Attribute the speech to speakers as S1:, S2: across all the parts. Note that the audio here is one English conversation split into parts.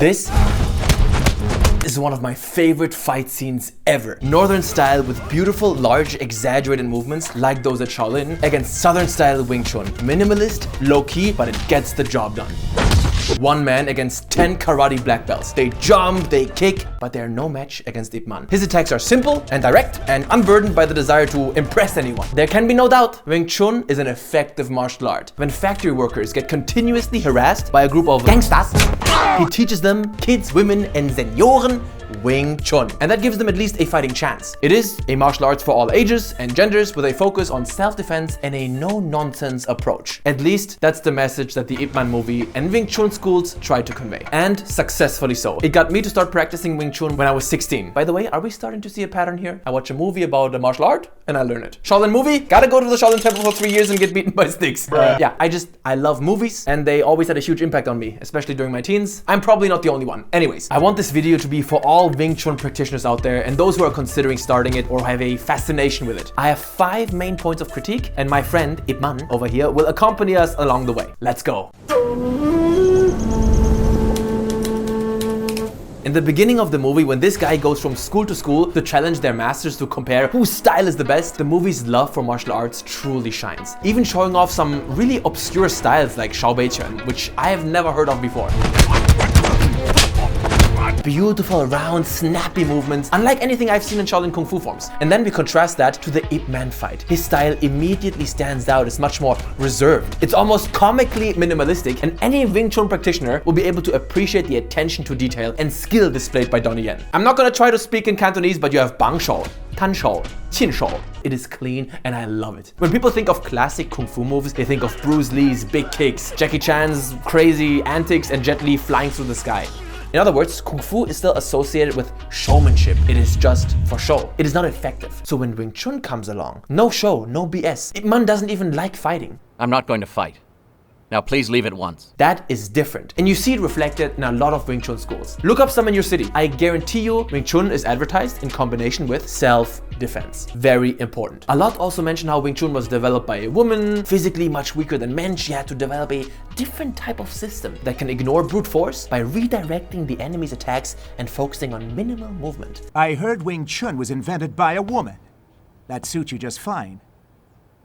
S1: This is one of my favorite fight scenes ever. Northern style with beautiful, large, exaggerated movements like those at Shaolin against Southern style Wing Chun. Minimalist, low-key, but it gets the job done. One man against 10 karate black belts. They jump, they kick, but they're no match against Ip Man. His attacks are simple and direct and unburdened by the desire to impress anyone. There can be no doubt, Wing Chun is an effective martial art. When factory workers get continuously harassed by a group of gangsters, he teaches them, kids, women and senioren, Wing Chun. And that gives them at least a fighting chance. It is a martial arts for all ages and genders with a focus on self-defense and a no-nonsense approach. At least that's the message that the Ip Man movie and Wing Chun schools try to convey. And successfully so. It got me to start practicing Wing Chun when I was 16. By the way, are we starting to see a pattern here? I watch a movie about a martial art and I learn it. Shaolin movie, gotta go to the Shaolin temple for 3 years and get beaten by sticks. Yeah, I love movies and they always had a huge impact on me, especially during my teens. I'm probably not the only one. Anyways, I want this video to be for all Wing Chun practitioners out there and those who are considering starting it or have a fascination with it. I have 5 main points of critique and my friend Ip Man over here will accompany us along the way. Let's go. In the beginning of the movie, when this guy goes from school to school to challenge their masters to compare whose style is the best, the movie's love for martial arts truly shines. Even showing off some really obscure styles like Shaolin, which I have never heard of before. Beautiful, round, snappy movements, unlike anything I've seen in Shaolin Kung Fu forms. And then we contrast that to the Ip Man fight. His style immediately stands out as much more reserved. It's almost comically minimalistic, and any Wing Chun practitioner will be able to appreciate the attention to detail and skill displayed by Donnie Yen. I'm not gonna try to speak in Cantonese, but you have Bang Shou, Tan Shou, Qin Shou. It is clean and I love it. When people think of classic Kung Fu moves, they think of Bruce Lee's big kicks, Jackie Chan's crazy antics, and Jet Li flying through the sky. In other words, Kung Fu is still associated with showmanship. It is just for show. It is not effective. So when Wing Chun comes along, no show, no BS. Ip Man doesn't even like fighting.
S2: I'm not going to fight. Now please leave at once.
S1: That is different. And you see it reflected in a lot of Wing Chun schools. Look up some in your city. I guarantee you Wing Chun is advertised in combination with self-defense. Very important. A lot also mention how Wing Chun was developed by a woman, physically much weaker than men. She had to develop a different type of system that can ignore brute force by redirecting the enemy's attacks and focusing on minimal movement.
S3: I heard Wing Chun was invented by a woman. That suits you just fine.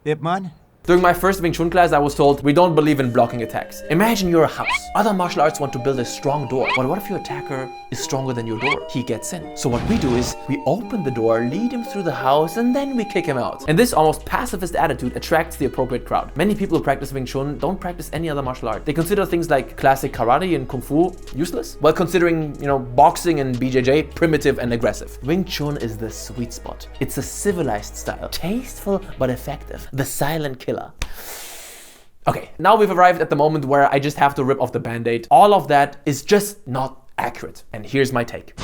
S3: Ip Man?
S1: During my first Wing Chun class, I was told, we don't believe in blocking attacks. Imagine you're a house. Other martial arts want to build a strong door. But what if your attacker is stronger than your door? He gets in. So what we do is, we open the door, lead him through the house, and then we kick him out. And this almost pacifist attitude attracts the appropriate crowd. Many people who practice Wing Chun don't practice any other martial art. They consider things like classic karate and Kung Fu useless, while considering, boxing and BJJ primitive and aggressive. Wing Chun is the sweet spot. It's a civilized style, tasteful but effective. The silent killer. Okay, now we've arrived at the moment where I just have to rip off the band-aid. All of that is just not accurate. And here's my take.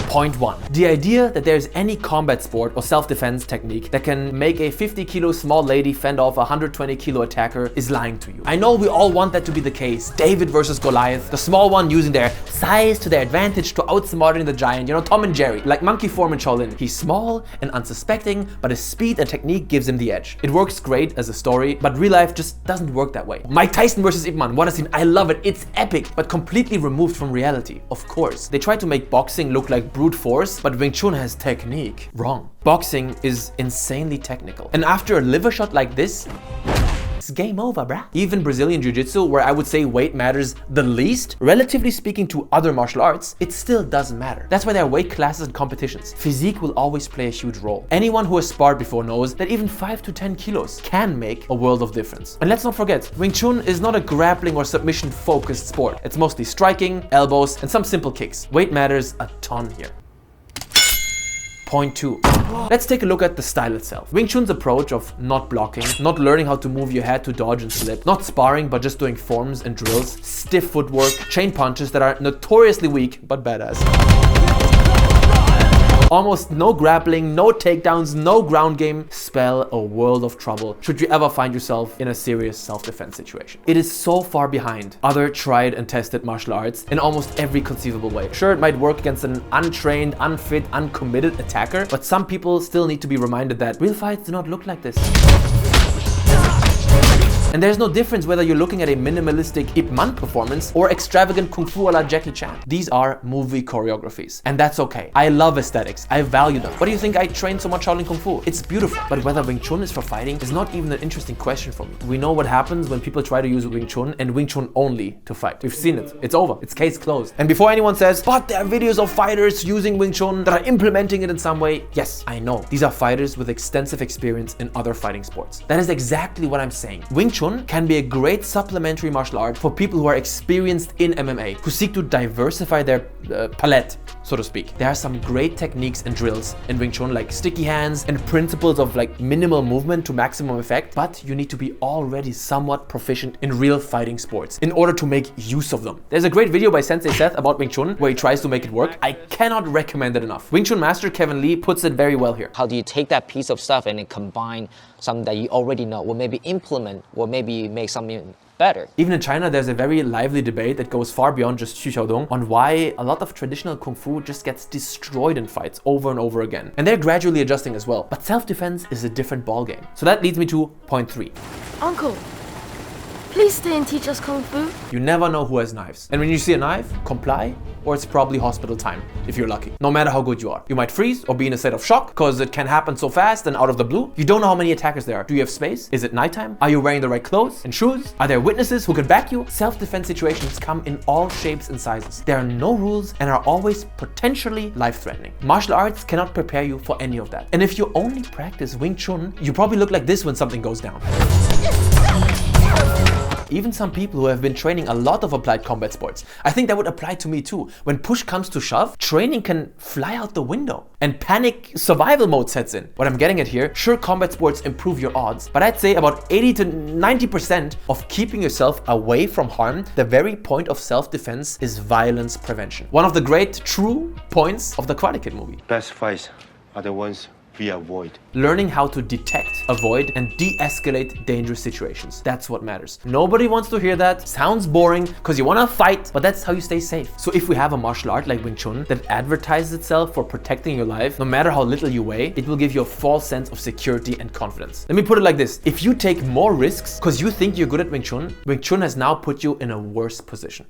S1: Point 1. The idea that there's any combat sport or self-defense technique that can make a 50-kilo small lady fend off a 120-kilo attacker is lying to you. I know we all want that to be the case. David versus Goliath, the small one using their size to their advantage to outsmarting the giant, Tom and Jerry, like monkey form in Shaolin. He's small and unsuspecting, but his speed and technique gives him the edge. It works great as a story, but real life just doesn't work that way. Mike Tyson versus Ip Man, what a scene. I love it. It's epic, but completely removed from reality. Of course, they try to make boxing look like brute force, but Wing Chun has technique. Wrong. Boxing is insanely technical. And after a liver shot like this, it's game over, bruh. Even Brazilian Jiu-Jitsu, where I would say weight matters the least, relatively speaking to other martial arts, it still doesn't matter. That's why there are weight classes and competitions. Physique will always play a huge role. Anyone who has sparred before knows that even 5 to 10 kilos can make a world of difference. And let's not forget, Wing Chun is not a grappling or submission focused sport. It's mostly striking, elbows, and some simple kicks. Weight matters a ton here. Point 2. Let's take a look at the style itself. Wing Chun's approach of not blocking, not learning how to move your head to dodge and slip, not sparring but just doing forms and drills, stiff footwork, chain punches that are notoriously weak but badass. Almost no grappling, no takedowns, no ground game spell a world of trouble should you ever find yourself in a serious self-defense situation. It is so far behind other tried and tested martial arts in almost every conceivable way. Sure, it might work against an untrained, unfit, uncommitted attacker, but some people still need to be reminded that real fights do not look like this. And there's no difference whether you're looking at a minimalistic Ip Man performance or extravagant Kung Fu a la Jackie Chan. These are movie choreographies, and that's okay. I love aesthetics. I value them. What do you think I train so much Shaolin Kung Fu? It's beautiful. But whether Wing Chun is for fighting is not even an interesting question for me. We know what happens when people try to use Wing Chun and Wing Chun only to fight. We've seen it. It's over. It's case closed. And before anyone says, but there are videos of fighters using Wing Chun that are implementing it in some way. Yes, I know. These are fighters with extensive experience in other fighting sports. That is exactly what I'm saying. Wing Chun can be a great supplementary martial art for people who are experienced in MMA, who seek to diversify their palette, so to speak. There are some great techniques and drills in Wing Chun, like sticky hands and principles of like minimal movement to maximum effect, but you need to be already somewhat proficient in real fighting sports in order to make use of them. There's a great video by Sensei Seth about Wing Chun where he tries to make it work. I cannot recommend it enough. Wing Chun master Kevin Lee puts it very well here.
S4: How do you take that piece of stuff and then combine something that you already know, or maybe implement, or maybe make something better?
S1: Even in China, there's a very lively debate that goes far beyond just Xu Xiaodong on why a lot of traditional Kung Fu just gets destroyed in fights over and over again. And they're gradually adjusting as well. But self-defense is a different ballgame. So that leads me to point 3.
S5: Uncle, please stay and teach us Kung Fu.
S1: You never know who has knives. And when you see a knife, comply, or it's probably hospital time, if you're lucky. No matter how good you are. You might freeze or be in a state of shock, because it can happen so fast and out of the blue. You don't know how many attackers there are. Do you have space? Is it nighttime? Are you wearing the right clothes and shoes? Are there witnesses who can back you? Self-defense situations come in all shapes and sizes. There are no rules and are always potentially life-threatening. Martial arts cannot prepare you for any of that. And if you only practice Wing Chun, you probably look like this when something goes down. Even some people who have been training a lot of applied combat sports, I think that would apply to me too. When push comes to shove, training can fly out the window and panic survival mode sets in. What I'm getting at here, sure, combat sports improve your odds, but I'd say about 80 to 90% of keeping yourself away from harm, the very point of self-defense is violence prevention. One of the great true points of the Karate Kid movie.
S6: Best fights are the ones we avoid.
S1: Learning how to detect, avoid, and de-escalate dangerous situations. That's what matters. Nobody wants to hear that. Sounds boring because you want to fight, but that's how you stay safe. So if we have a martial art like Wing Chun that advertises itself for protecting your life, no matter how little you weigh, it will give you a false sense of security and confidence. Let me put it like this. If you take more risks because you think you're good at Wing Chun has now put you in a worse position.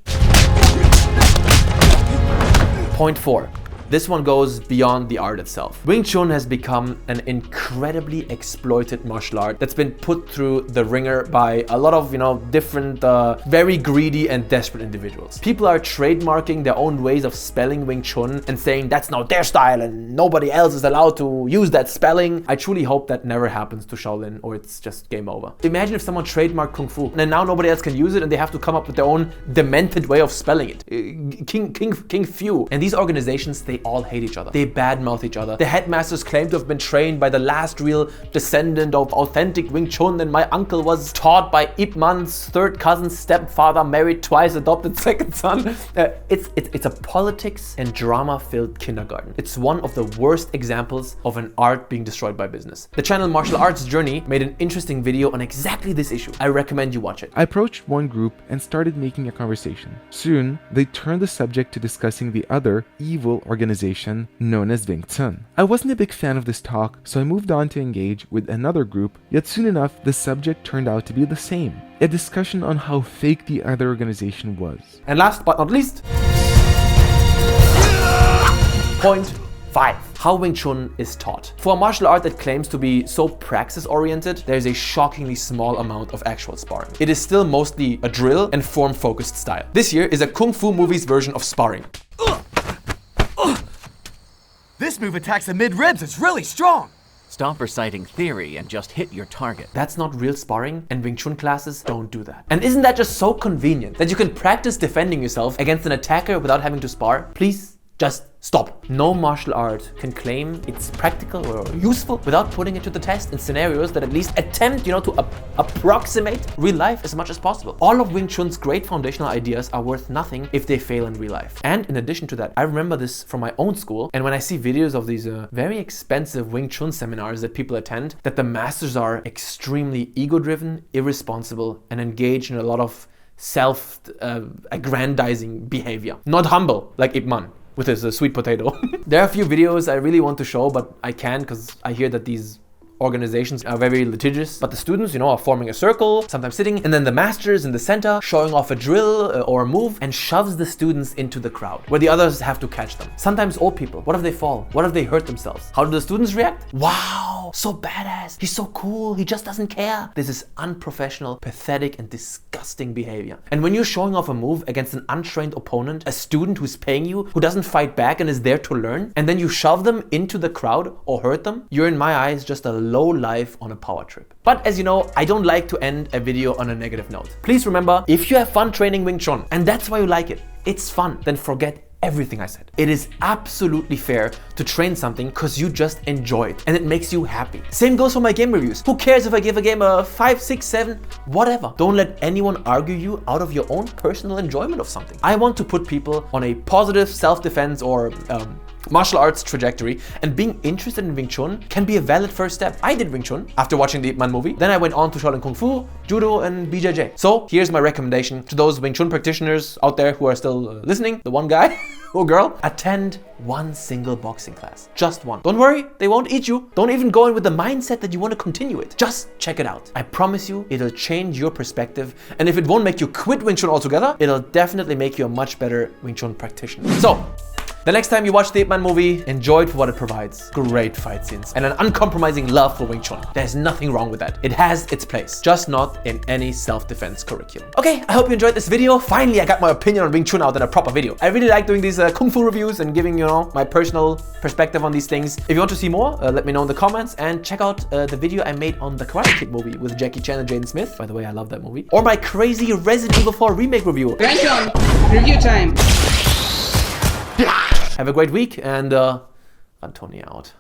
S1: Point 4. This one goes beyond the art itself. Wing Chun has become an incredibly exploited martial art that's been put through the ringer by a lot of, different, very greedy and desperate individuals. People are trademarking their own ways of spelling Wing Chun and saying that's now their style and nobody else is allowed to use that spelling. I truly hope that never happens to Shaolin, or it's just game over. Imagine if someone trademarked Kung Fu and now nobody else can use it and they have to come up with their own demented way of spelling it. King Fu. And these organizations, they all hate each other. They badmouth each other. The headmasters claim to have been trained by the last real descendant of authentic Wing Chun, and my uncle was taught by Ip Man's third cousin's stepfather, married twice, adopted second son. It's a politics and drama-filled kindergarten. It's one of the worst examples of an art being destroyed by business. The channel Martial Arts Journey made an interesting video on exactly this issue. I recommend you watch it.
S7: I approached one group and started making a conversation. Soon, they turned the subject to discussing the other evil organization known as Wing Chun. I wasn't a big fan of this talk, so I moved on to engage with another group, yet soon enough, the subject turned out to be the same. A discussion on how fake the other organization was.
S1: And last but not least, point 5. How Wing Chun is taught. For a martial art that claims to be so praxis-oriented, there is a shockingly small amount of actual sparring. It is still mostly a drill and form-focused style. This here is a Kung Fu movie's version of sparring.
S8: This move attacks the mid-ribs, it's really strong!
S2: Stop reciting theory and just hit your target.
S1: That's not real sparring, and Wing Chun classes don't do that. And isn't that just so convenient that you can practice defending yourself against an attacker without having to spar? Please, just stop. No martial art can claim it's practical or useful without putting it to the test in scenarios that at least attempt, to approximate real life as much as possible. All of Wing Chun's great foundational ideas are worth nothing if they fail in real life. And in addition to that, I remember this from my own school, and when I see videos of these very expensive Wing Chun seminars that people attend, that the masters are extremely ego-driven, irresponsible, and engaged in a lot of self-aggrandizing behavior. Not humble, like Ip Man with his sweet potato. There are a few videos I really want to show, but I can't because I hear that these organizations are very litigious, but the students, you know, are forming a circle, sometimes sitting, and then the master is in the center, showing off a drill or a move, and shoves the students into the crowd, where the others have to catch them. Sometimes old people. What if they fall? What if they hurt themselves? How do the students react? Wow, so badass. He's so cool. He just doesn't care. This is unprofessional, pathetic, and disgusting behavior. And when you're showing off a move against an untrained opponent, a student who's paying you, who doesn't fight back and is there to learn, and then you shove them into the crowd or hurt them, you're in my eyes just a low life on a power trip. But as you know, I don't like to end a video on a negative note. Please remember, if you have fun training Wing Chun, and that's why you like it, it's fun, then forget everything I said. It is absolutely fair to train something because you just enjoy it and it makes you happy. Same goes for my game reviews. Who cares if I give a game a 5, 6, 7, whatever. Don't let anyone argue you out of your own personal enjoyment of something. I want to put people on a positive self-defense or martial arts trajectory, and being interested in Wing Chun can be a valid first step. I did Wing Chun after watching the Ip Man movie. Then I went on to Shaolin Kung Fu, Judo, and BJJ. So here's my recommendation to those Wing Chun practitioners out there who are still listening, the one guy or girl, attend one single boxing class. Just one. Don't worry, they won't eat you. Don't even go in with the mindset that you want to continue it. Just check it out. I promise you, it'll change your perspective. And if it won't make you quit Wing Chun altogether, it'll definitely make you a much better Wing Chun practitioner. So, the next time you watch the Ip Man movie, enjoy it for what it provides. Great fight scenes and an uncompromising love for Wing Chun. There's nothing wrong with that. It has its place, just not in any self-defense curriculum. Okay, I hope you enjoyed this video. Finally, I got my opinion on Wing Chun out in a proper video. I really like doing these Kung Fu reviews and giving, you know, my personal perspective on these things. If you want to see more, let me know in the comments, and check out the video I made on the Karate Kid movie with Jackie Chan and Jaden Smith. By the way, I love that movie. Or my crazy Resident Evil 4 remake review.
S9: Ranton, review time.
S1: Have a great week, and Tony out.